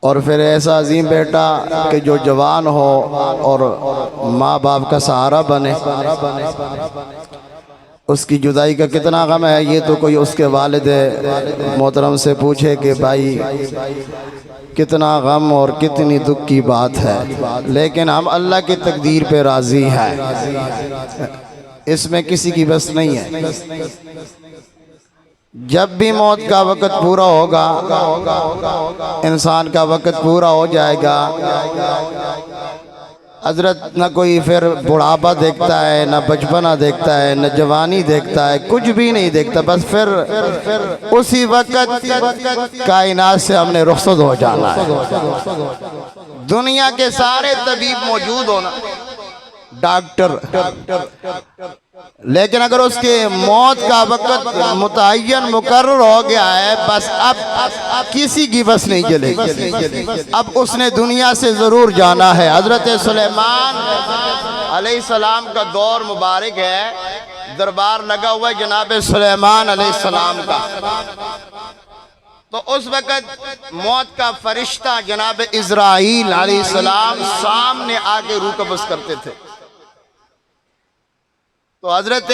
اور پھر ایسا عظیم بیٹا کہ جو جوان ہو اور ماں باپ کا سہارا بنے، اس کی جدائی کا کتنا غم ہے یہ تو کوئی اس کے والد محترم سے پوچھے کہ بھائی کتنا غم اور کتنی دکھ کی بات ہے، لیکن ہم اللہ کی تقدیر پہ راضی ہیں، اس میں کسی کی بس نہیں ہے۔ جب بھی موت کا وقت پورا ہوگا، انسان کا وقت پورا ہو جائے گا، حضرت نہ کوئی پھر بڑھاپا دیکھتا ہے، نہ بچپنا دیکھتا ہے، نہ جوانی دیکھتا ہے، کچھ بھی نہیں دیکھتا، بس پھر اسی وقت کائنات سے ہم نے رخصت ہو جانا ہے۔ دنیا کے سارے طبیب موجود ہونا، ڈاکٹر، لیکن اگر اس کے موت کا وقت متعین مقرر ہو گیا ہے، بس اب کسی کی بس نہیں چلے گی، اب اس نے دنیا سے ضرور جانا ہے۔ حضرت سلیمان علیہ السلام کا دور مبارک ہے، دربار لگا ہوا ہے جناب سلیمان علیہ السلام کا، تو اس وقت موت کا فرشتہ جناب عزرائیل علیہ السلام سامنے آگے روح قبض کرتے تھے۔ تو حضرت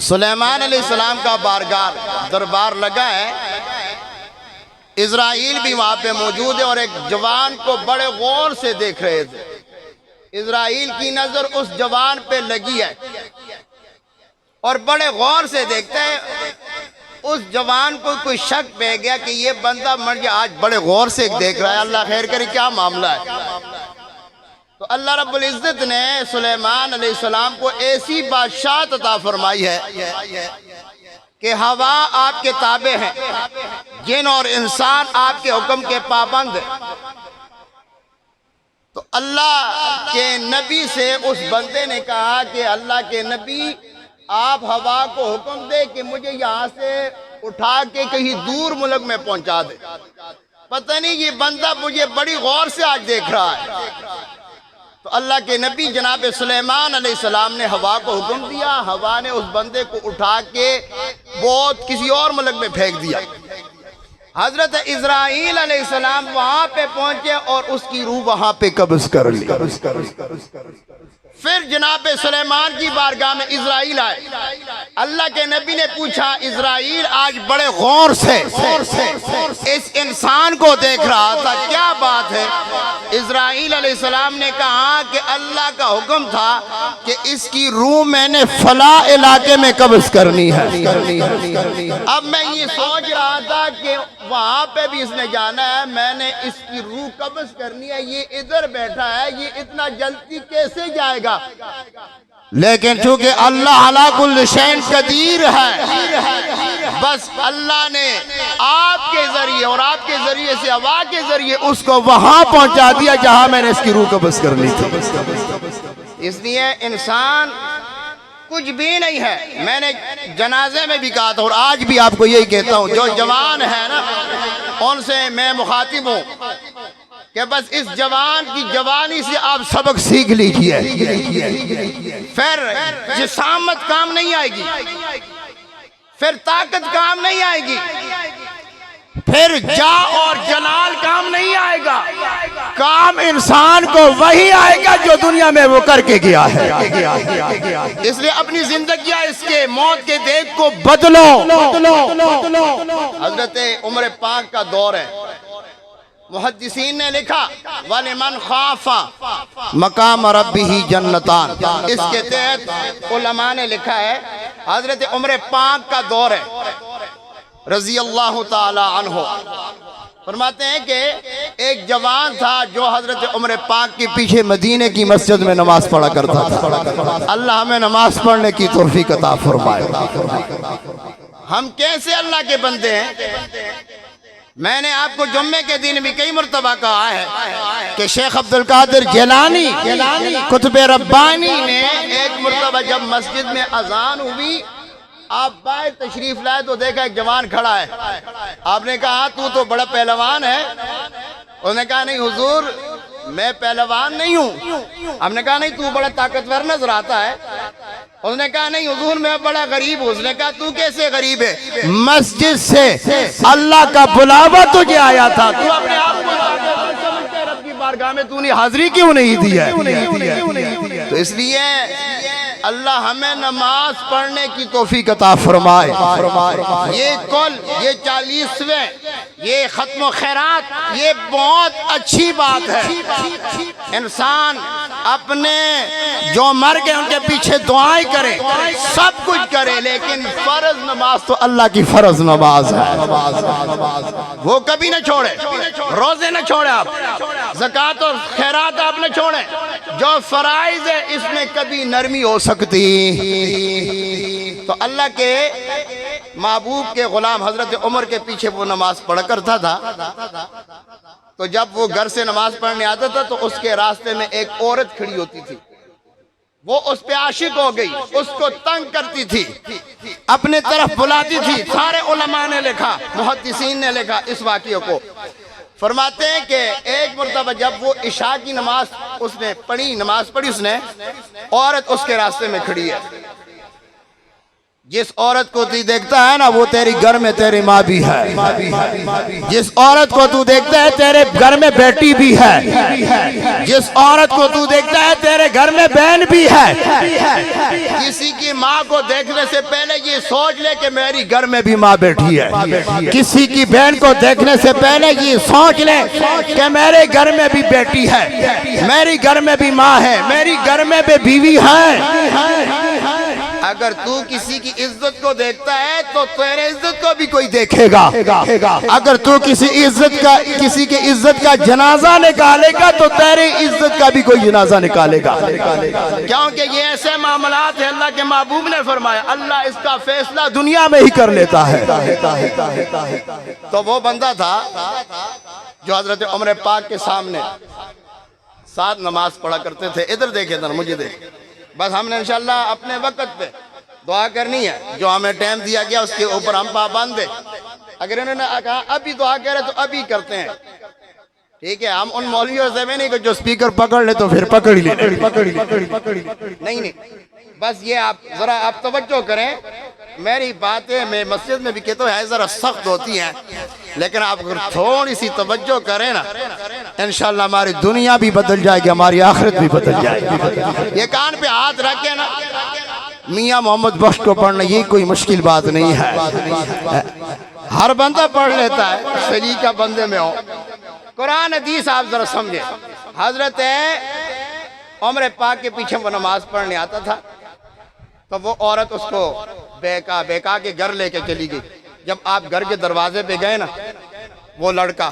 سلیمان علیہ السلام کا بارگاہ دربار لگا ہے، عزرائیل بھی وہاں پہ موجود ہے اور ایک جوان کو بڑے غور سے دیکھ رہے تھے۔ عزرائیل کی نظر اس جوان پہ لگی ہے اور بڑے غور سے دیکھتے ہیں، اس جوان کو کوئی شک پہ گیا کہ یہ بندہ مر گیا، آج بڑے غور سے دیکھ رہا ہے، اللہ خیر کرے کیا معاملہ ہے۔ تو اللہ رب العزت نے سلیمان علیہ السلام کو ایسی بادشاہت عطا فرمائی ہے کہ ہوا آپ کے تابع ہیں، جن اور انسان آپ کے حکم کے پابند ہیں۔ تو اللہ کے نبی سے اس بندے نے کہا کہ اللہ کے نبی آپ ہوا کو حکم دے کہ مجھے یہاں سے اٹھا کے کہیں دور ملک میں پہنچا دے، پتہ نہیں یہ بندہ مجھے بڑی غور سے آج دیکھ رہا ہے۔ تو اللہ کے نبی جناب سلیمان علیہ السلام نے ہوا کو حکم دیا، ہوا نے اس بندے کو اٹھا کے بہت کسی اور ملک میں پھینک دیا۔ حضرت عزرائیل علیہ السلام وہاں پہ پہنچے اور اس کی روح وہاں پہ قبض کر لی۔ پھر جناب سلیمان کی بارگاہ میں عزرائیل آئے، اللہ کے نبی نے پوچھا عزرائیل آج بڑے غور سے اس انسان کو دیکھ رہا تھا، کیا بات ہے؟ عزرائیل علیہ السلام نے کہا کہ اللہ کا حکم تھا کہ اس کی روح میں نے فلاں علاقے میں قبض کرنی ہے۔ اب میں یہ سوچ رہا تھا کہ وہاں پہ بھی اس نے جانا ہے، میں نے اس کی روح قبض کرنی ہے، یہ ادھر بیٹھا ہے، یہ اتنا جلدی کیسے جائے گا؟ لیکن چونکہ اللہ علی کل شیء قدیر ہے، بس اللہ نے آپ کے ذریعے اور آپ کے ذریعے سے ہوا کے ذریعے اس کو وہاں پہنچا دیا جہاں میں نے اس کی روح قبض کرنی تھی۔ اس لیے انسان کچھ بھی نہیں ہے۔ میں نے جنازے میں بھی کہا تھا اور آج بھی آپ کو یہی کہتا ہوں، جو جوان ہے نا ان سے میں مخاطب ہوں کہ بس اس جوان کی جوانی سے آپ سبق سیکھ لیجئے، پھر جسامت کام نہیں آئے گی، پھر طاقت کام نہیں آئے گی، پھر جا اور جلال کام نہیں آئے گا، کام انسان کو وہی آئے گا جو دنیا میں وہ کر کے گیا ہے۔ اس لیے اپنی زندگیاں اس کے موت کے دیکھ کو بدلو۔ حضرت عمر پاک کا دور ہے، محدثین نے لکھا وَلِمَنْ خَافَ مَقَامَ رَبِّهِ جَنَّتَانِ، اس کے تحت علماء نے لکھا ہے حضرت عمر پاک کا دور ہے رضی اللہ تعالی عنہ، فرماتے ہیں کہ ایک جوان تھا جو حضرت عمر پاک کے پیچھے مدینے کی مسجد میں نماز پڑھا کرتا تھا۔ اللہ ہمیں نماز پڑھنے کی توفیق عطا فرمائے۔ ہم کیسے اللہ کے بندے ہیں؟ میں نے آپ کو جمعے کے دن بھی کئی مرتبہ کہا ہے کہ شیخ عبدالقادر جیلانی قطب ربانی نے ایک مرتبہ جب مسجد میں اذان ہوئی، آپ باہر تشریف لائے تو دیکھا ایک جوان کھڑا ہے۔ آپ نے کہا تو بڑا پہلوان ہے؟ انہوں نے کہا نہیں حضور، میں پہلوان نہیں ہوں. ہم نے کہا نہیں تو بڑا طاقتور نظر آتا ہے. اس نے کہا نہیں حضور میں بڑا غریب ہوں. اس نے کہا تو کیسے غریب ہے؟ مسجد سے اللہ کا بلاوا تجھے آیا تھا, تو اپنے آپ کو سمجھتے رب کی بارگاہ میں تو نے حاضری کیوں نہیں دی ہے؟ تو اس لیے اللہ ہمیں نماز پڑھنے کی توفیق عطا فرمائے. یہ کل یہ 40ویں یہ ختم و خیرات یہ بہت اچھی بات ہے. انسان اپنے جو مر گئے ان کے پیچھے دعائیں کرے, سب کچھ کرے, لیکن فرض نماز تو اللہ کی فرض نماز ہے, وہ کبھی نہ چھوڑے. روزے نہ چھوڑے آپ, زکوٰۃ اور خیرات آپ نہ چھوڑیں. جو فرائض ہے اس میں کبھی نرمی ہو سکتی. تو اللہ کے محبوب کے غلام حضرت عمر کے پیچھے وہ نماز پڑھا کرتا تھا. تو جب وہ گھر سے نماز پڑھنے آتا تھا تو اس کے راستے میں ایک عورت کھڑی ہوتی تھی. وہ اس پہ عاشق ہو گئی, اس کو تنگ کرتی تھی, اپنے طرف بلاتی تھی. سارے علماء نے لکھا, محدثین نے لکھا اس واقعے کو. فرماتے ہیں کہ ایک مرتبہ جب وہ عشاء کی نماز اس نے پڑھی, اس نے عورت اس کے راستے میں کھڑی ہے. جس عورت کو تو دیکھتا ہے نا وہ تیری گھر میں تیری ماں بھی ہے. جس عورت کو تو دیکھتا ہے تیرے گھر میں بیٹی بھی ہے. جس عورت کو تو دیکھتا ہے تیرے گھر میں بہن بھی ہے. کسی کی ماں کو دیکھنے سے پہلے یہ سوچ لے کہ میری گھر میں بھی ماں بیٹھی ہے. کسی کی بہن کو دیکھنے سے پہلے یہ سوچ لے کہ میرے گھر میں بھی بیٹی ہے, میری گھر میں بھی ماں ہے, میری گھر میں بھی بیوی ہے. اگر تو کسی کی عزت کو دیکھتا ہے تو تیرے عزت کو بھی کوئی دیکھے گا. اگر تو کسی کی عزت کا جنازہ نکالے گا تو تیرے عزت کا بھی کوئی جنازہ نکالے گا. کیونکہ یہ ایسے معاملات ہیں اللہ کے محبوب نے فرمایا اللہ اس کا فیصلہ دنیا میں ہی کر لیتا ہے. تو وہ بندہ تھا جو حضرت عمر پاک کے سامنے ساتھ نماز پڑھا کرتے تھے. ادھر دیکھے ذرا, مجھے دیکھ. بس ہم نے انشاءاللہ اپنے وقت پہ دعا کرنی ہے, جو ہمیں ٹائم دیا گیا اس کے اوپر ہم پابند ہیں. اگر انہوں نے کہا ابھی دعا کرے تو ابھی کرتے ہیں, ٹھیک ہے. ہم ان مولویوں سے میں نہیں کہ جو سپیکر پکڑ لے تو پھر پکڑ ہی لے. نہیں, بس یہ آپ ذرا آپ توجہ کریں. میری باتیں میں مسجد میں بھی کہتا ہوں ذرا سخت ہوتی ہیں, لیکن آپ اگر تھوڑی سی توجہ کریں نا انشاءاللہ ہماری دنیا بھی بدل جائے گی, ہماری آخرت بھی بدل جائے گی. یہ کان پہ ہاتھ رکھے نا, میاں محمد بخش کو پڑھنا یہ کوئی مشکل بات نہیں ہے, ہر بندہ پڑھ لیتا ہے سلیقہ بندے میں ہو. قرآن حدیث آپ ذرا سمجھیں. حضرت عمر پاک کے پیچھے وہ نماز پڑھنے آتا تھا تو وہ عورت اس کو بہکا کے گھر لے کے چلی گئی. جب آپ گھر کے دروازے پہ گئے نا وہ لڑکا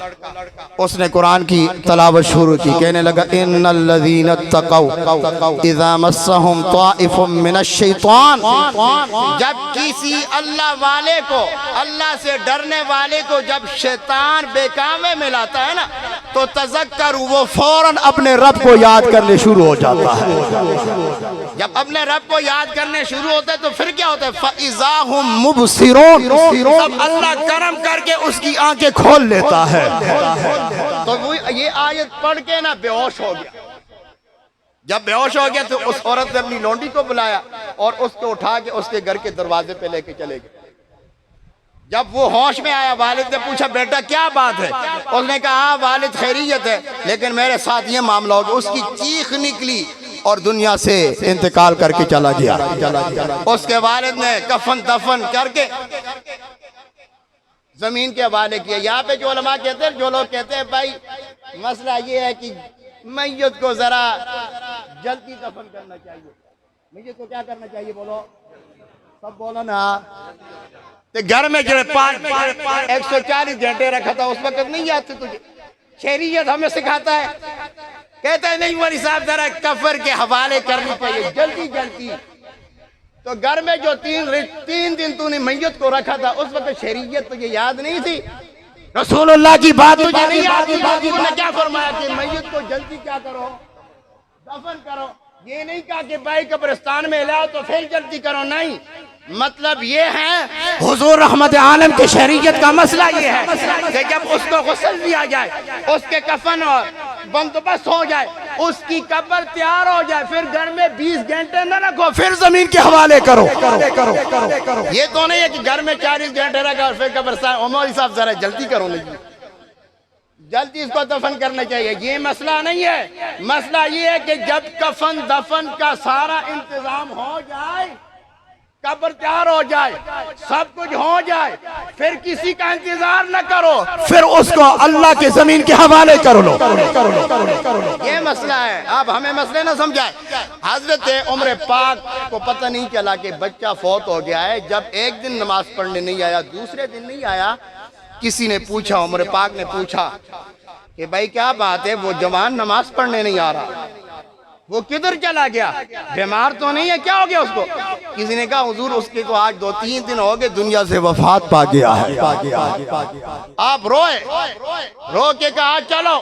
اس نے قرآن کی تلاوت شروع کی, کہنے لگا ان الذین اتقوا اذا مسهم طائف من الشیطان. جب کسی اللہ والے کو, اللہ سے ڈرنے والے کو جب شیطان بہکاوے میں لاتا ہے نا تو تذکر وہ فوراً اپنے رب کو یاد کرنے شروع ہو جاتا ہے. جب اپنے رب کو یاد کرنے شروع ہوتا ہے تو پھر کیا ہوتا ہے فَإِذَا هُمْ مُبْصِرُونَ, تب اللہ کرم کر کے اس کی آنکھیں کھول لیتا ہے. تو وہ یہ آیت پڑھ کے نا بے ہوش ہو گیا. جب بے ہوش ہو گیا تو اس عورت نے اپنی لونڈی کو بلایا اور اس کو اٹھا کے اس کے گھر کے دروازے پہ لے کے چلے گئے. جب وہ ہوش میں آیا والد نے پوچھا بیٹا کیا بات ہے؟ اس نے کہا ہاں والد خیریت ہے لیکن میرے ساتھ یہ معاملہ ہو گیا. اس کی چیخ نکلی اور دنیا سے انتقال کر کے چلا گیا. اس کے والد نے کفن دفن کر کے زمین کے حوالے کیا. یہاں پہ جو علماء کہتے ہیں, جو لوگ کہتے ہیں بھائی مسئلہ یہ ہے کہ میت کو ذرا جلدی دفن کرنا چاہیے. میت کو کیا کرنا چاہیے بولو, سب بولو نا. گھر میں جو 140 گھنٹے رکھا تھا اس وقت نہیں یاد تھے تجھے؟ شریعت ہمیں سکھاتا ہے, کہتا ہے نہیں مولی صاحب ذرا کفر کے حوالے کرنی چاہیے جلدی جلدی. تو گھر میں جو 3 دن تو نے میت کو رکھا تھا اس وقت شریعت تجھے یاد نہیں تھی؟ رسول اللہ کی بات تجھے نہیں یاد تھی؟ نے کیا فرمایا کہ میت کو جلدی کیا کرو, دفن کرو. یہ نہیں کہا کہ بھائی قبرستان میں لاؤ تو پھر جلدی کرو, نہیں. مطلب یہ ہے حضور رحمت عالم کی شریعت کا مسئلہ یہ ہے کہ جب اس کو غسل دیا جائے, اس کے کفن اور بندوبست ہو جائے, اس کی قبر تیار ہو جائے, پھر گھر میں 20 گھنٹے نہ رکھو, پھر زمین کے حوالے کرو. یہ تو نہیں ہے کہ گھر میں 40 گھنٹے رکھا اور پھر قبرستان. مولوی صاحب ذرا جلدی کرو نہیں, جلدی اس کو دفن کرنا چاہیے. یہ مسئلہ نہیں ہے, مسئلہ یہ ہے کہ جب کفن دفن کا سارا انتظام ہو جائے, قبر تیار ہو جائے, سب کچھ ہو جائے, پھر کسی کا انتظار نہ کرو, پھر اس کو اللہ کے زمین کے حوالے کر لو. یہ مسئلہ ہے. آپ ہمیں مسئلے نہ سمجھائیں. حضرت عمر پاک کو پتہ نہیں چلا کہ بچہ فوت ہو گیا ہے. جب ایک دن نماز پڑھنے نہیں آیا, دوسرے دن نہیں آیا, کسی نے پوچھا, عمر پاک نے پوچھا کہ بھائی کیا بات ہے, وہ جوان نماز پڑھنے نہیں آ رہا, وہ کدھر چلا گیا, بیمار تو نہیں ہے, کیا ہو گیا اس کو؟ کسی نے کہا حضور اس کے تو آج 2-3 دن ہو گئے دنیا سے وفات پا گیا ہے. آپ روئے, رو کے کہا چلو